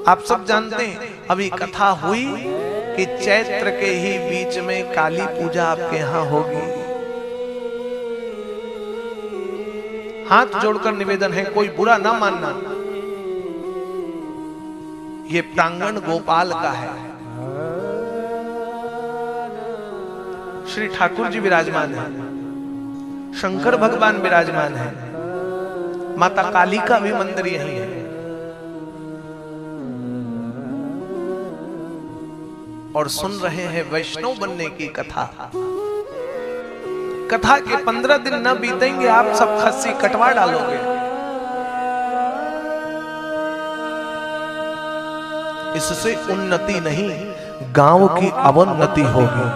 आप सब जानते हैं अभी कथा हुई कि चैत्र के ही बीच में काली पूजा आपके यहां होगी। हाथ जोड़कर निवेदन है, कोई बुरा ना मानना, ये प्रांगण गोपाल का है। श्री ठाकुर जी विराजमान है, शंकर भगवान विराजमान है, माता काली का भी मंदिर यही है। और सुन रहे हैं वैष्णव बनने की कथा। कथा के 15 दिन न बीतेंगे आप सब खस्सी कटवा डालोगे। इससे उन्नति नहीं, गांव की अवन्नति होगी।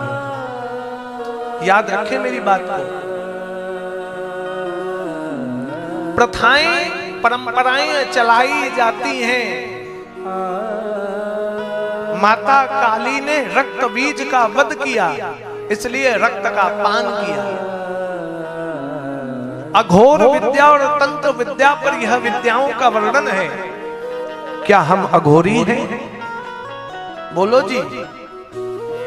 याद रखें मेरी बात को। प्रथाएं परंपराएं चलाई जाती हैं। माता काली ने रक्त बीज का वध किया, इसलिए रक्त का पान किया। अघोर विद्या और तंत्र विद्या पर यह विद्याओं का वर्णन है। क्या हम अघोरी हैं? बोलो जी।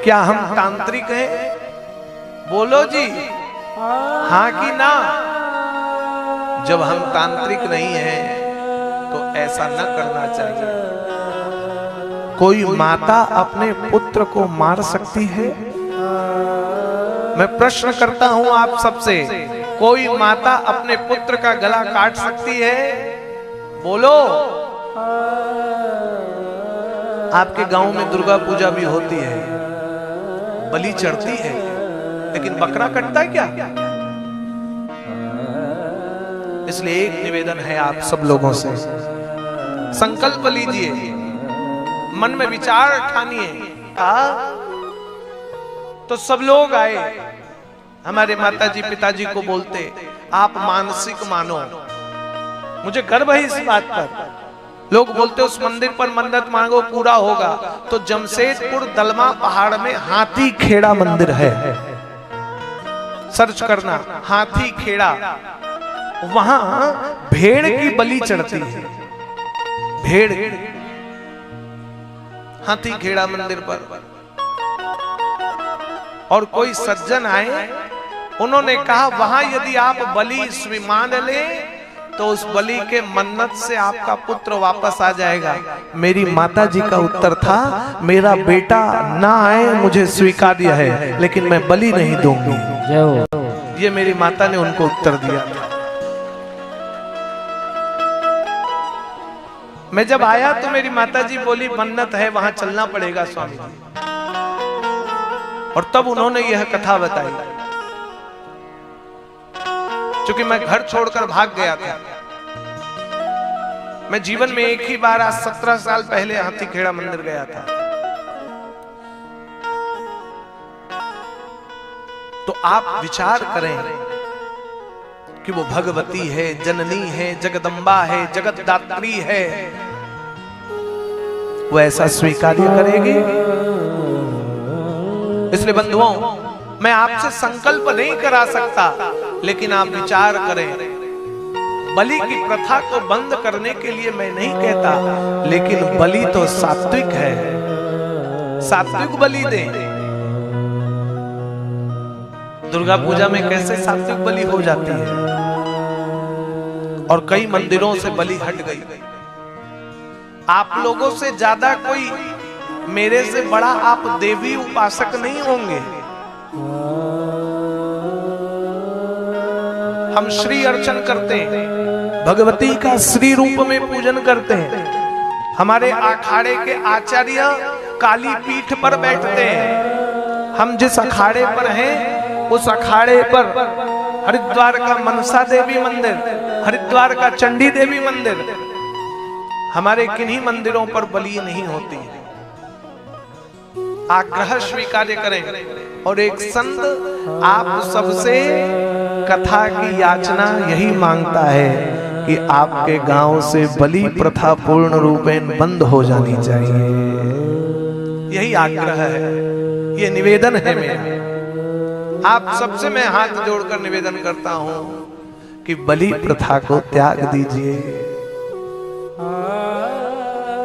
क्या हम तांत्रिक हैं? बोलो जी, हाँ कि ना? जब हम तांत्रिक नहीं हैं तो ऐसा न करना चाहिए। कोई माता अपने पुत्र को मार सकती है? मैं प्रश्न करता हूं आप सबसे, कोई माता अपने पुत्र का गला काट सकती है? बोलो। आपके गांव में दुर्गा पूजा भी होती है, बलि चढ़ती है, लेकिन बकरा कटता है क्या? इसलिए एक निवेदन है आप सब लोगों से, संकल्प लीजिए, मन में विचार ठानिए। तो सब लोग आए, हमारे माताजी पिताजी को बोलते, आप मानसिक मानो। मुझे गर्व है इस बात पर। लोग बोलते उस मंदिर पर मन्नत मांगो पूरा होगा। तो जमशेदपुर दलमा पहाड़ में हाथी खेड़ा मंदिर है, सर्च करना, हाथी खेड़ा। वहां भेड़ की बलि चढ़ती है, भेड़। हाथी खेड़ा मंदिर पर। और कोई सज्जन आए, उन्होंने कहा वहां यदि आप बलि मान ले तो उस बलि के मन्नत से आपका पुत्र वापस आ जाएगा। मेरी माता जी का उत्तर था, मेरा बेटा ना आए मुझे स्वीकार्य है, लेकिन मैं बलि नहीं दूंगी। ये मेरी माता ने उनको उत्तर दिया था। मैं जब आया तो मेरी माताजी बोली मन्नत है, वहां चलना पड़ेगा स्वामी जी। और तब उन्होंने यह कथा बताई। क्योंकि मैं घर छोड़कर भाग गया था। मैं जीवन में एक ही बार आज 17 साल पहले हाथी खेड़ा मंदिर गया था। तो आप विचार करें कि वो भगवती है, जननी है, जगदम्बा है, जगतदात्री है, वो ऐसा स्वीकार्य करेगी? इसलिए बंधुओं, मैं आपसे संकल्प नहीं करा सकता, लेकिन आप विचार करें। बलि की प्रथा को बंद करने के लिए मैं नहीं कहता, लेकिन बलि तो सात्विक है, सात्विक बलि दें। दुर्गा पूजा में कैसे सात्विक बलि हो जाती है, और कई मंदिरों से बलि हट गई। आप लोगों से ज्यादा कोई, मेरे से बड़ा आप देवी उपासक नहीं होंगे। हम श्री अर्चन करते हैं, भगवती का श्री रूप में पूजन करते हैं। हमारे अखाड़े के आचार्य काली पीठ पर बैठते हैं। हम जिस अखाड़े पर हैं उस अखाड़े पर हरिद्वार का मनसा देवी मंदिर, हरिद्वार का चंडी देवी मंदिर, हमारे किन्हीं मंदिरों पर बलि नहीं होती है। आग्रह स्वीकार करें। और एक संत आप सबसे कथा की याचना यही मांगता है कि आपके गांव से बलि प्रथा पूर्ण रूपेण बंद हो जानी चाहिए। यही आग्रह है, ये निवेदन है मेरा। आप सबसे मैं हाथ जोड़कर निवेदन करता हूं कि बलि प्रथा को त्याग दीजिए।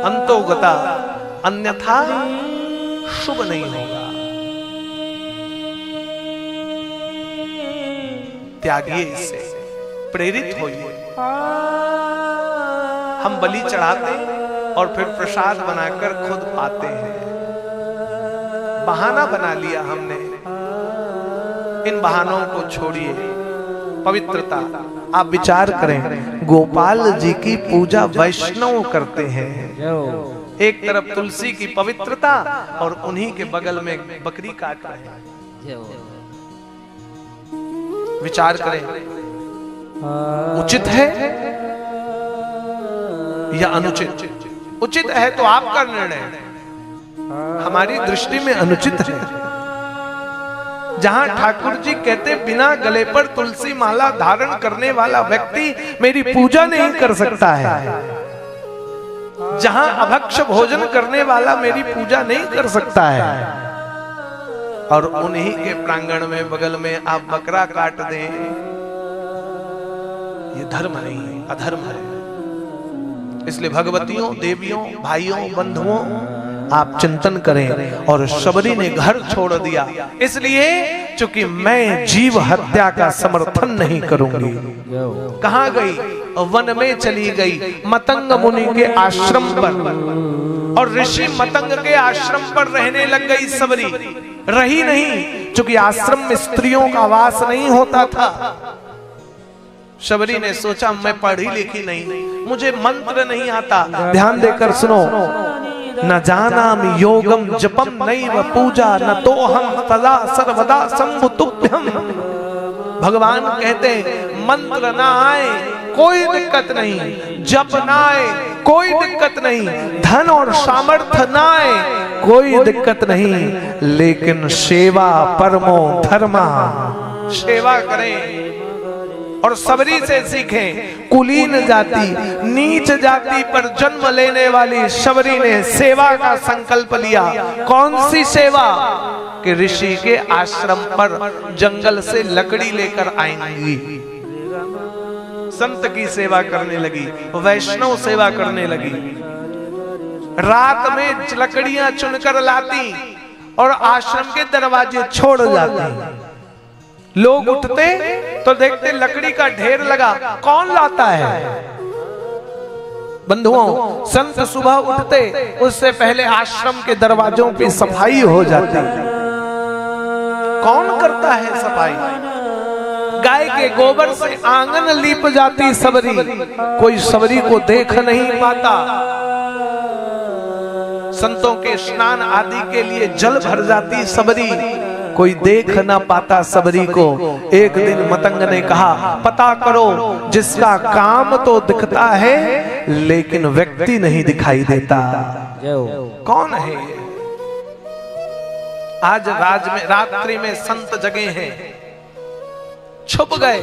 अंतोगता, अन्यथा शुभ नहीं होगा। त्यागिए इससे, प्रेरित होइए। हम बलि चढ़ाते और फिर प्रसाद बनाकर खुद पाते हैं। बहाना बना लिया हमने, इन बहानों को छोड़िए। पवित्रता, आप विचार करें, गोपाल जी की पूजा वैष्णव करते हैं। एक तरफ तुलसी की पवित्रता और उन्हीं के बगल में बकरी काट रहे हैं। विचार करें, उचित है या अनुचित? उचित है तो आपका निर्णय, हमारी दृष्टि में अनुचित है। जहां ठाकुर जी कहते बिना गले पर तुलसी माला धारण करने वाला व्यक्ति मेरी पूजा नहीं कर सकता है, जहां अभक्ष भोजन करने वाला मेरी पूजा नहीं कर सकता है, और उन्हीं के प्रांगण में बगल में आप बकरा काट दें, ये धर्म नहीं, अधर्म है। इसलिए भगवतियों, देवियों, भाइयों, बंधुओं, आप चिंतन करें। और शबरी ने घर छोड़ दिया इसलिए चूंकि मैं जीव हत्या का समर्थन नहीं करूंगी। कहां गई? वन में चली गई, मतंग मुनि के आश्रम पर, और ऋषि मतंग के आश्रम पर रहने लग गई शबरी। रही नहीं, चूंकि आश्रम में स्त्रियों का वास नहीं होता था। शबरी ने सोचा मैं पढ़ी लिखी नहीं, मुझे मंत्र नहीं आता। ध्यान देकर सुनो, न जानाम योगम जपम नैव पूजा न तो हम तदा सर्वदा शंभुतुभ्यम। भगवान कहते मंत्र ना आए कोई दिक्कत नहीं, जप ना आए कोई दिक्कत नहीं, धन और सामर्थ्य ना आए कोई दिक्कत नहीं, लेकिन सेवा परमो धर्मा। सेवा करें और सबरी से सीखें। कुलीन जाति, नीच जाति पर जन्म लेने वाली शबरी ने सेवा का संकल्प लिया। कौन सी सेवा? कि ऋषि के आश्रम पर जंगल से लकड़ी लेकर आएंगी। संत की सेवा करने लगी, वैष्णव सेवा करने लगी। रात में लकड़ियां चुनकर लाती और आश्रम के दरवाजे छोड़ जाती। लोग उठते तो देखते लकड़ी का ढेर लगा, कौन लाता है? बंधुओं, संत सुबह उठते उससे पहले आश्रम के दरवाजों पे सफाई हो जाती। कौन करता है सफाई? गाय के गोबर से आंगन लीप जाती सबरी, कोई सबरी को देख नहीं पाता। संतों के स्नान आदि के लिए जल भर जाती सबरी, कोई देख ना पाता सबरी को। एक दिन मतंग ने कहा, पता करो, जिसका काम तो दिखता है लेकिन व्यक्ति नहीं दिखाई देता। कौन है ये? आज रात्रि में संत जगे हैं, छुप गए।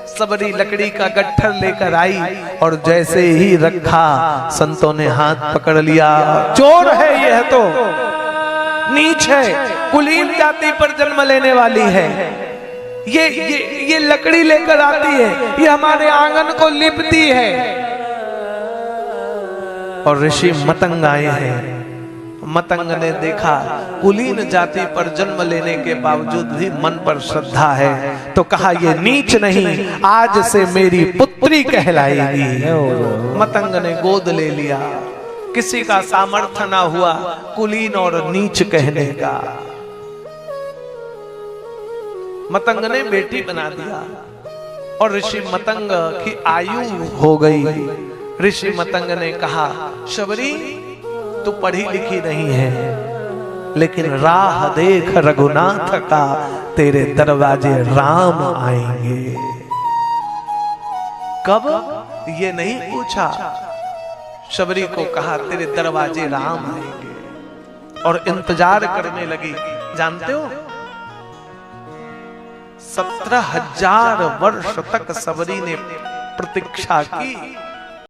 सबरी लकड़ी का गट्ठर लेकर आई और जैसे ही रखा, संतों ने हाथ पकड़ लिया। चोर है यह, तो नीच है, कुलीन जाति पर जन्म लेने वाली है। ये लकड़ी लेकर आती है, ये हमारे आंगन को लिपती है। और ऋषि मतंग आए हैं। मतंग ने देखा कुलीन जाति पर जन्म लेने के बावजूद भी मन पर श्रद्धा है, तो कहा ये नीच नहीं, आज से मेरी पुत्री कहलाएगी। मतंग ने गोद ले लिया। किसी का सामर्थ्य ना हुआ कुलीन और नीच कहने का। मतंग ने बेटी बना दिया और ऋषि मतंग की आयु हो गई। ऋषि मतंग ने कहा, शबरी तू पढ़ी लिखी नहीं है, लेकिन राह देख रघुनाथ का, तेरे दरवाजे राम आएंगे। कब? ये नहीं पूछा। शबरी को कहा तेरे दरवाजे राम आएंगे, और इंतजार करने लगी। जानते हो 17,000 वर्ष तक शबरी ने प्रतीक्षा की।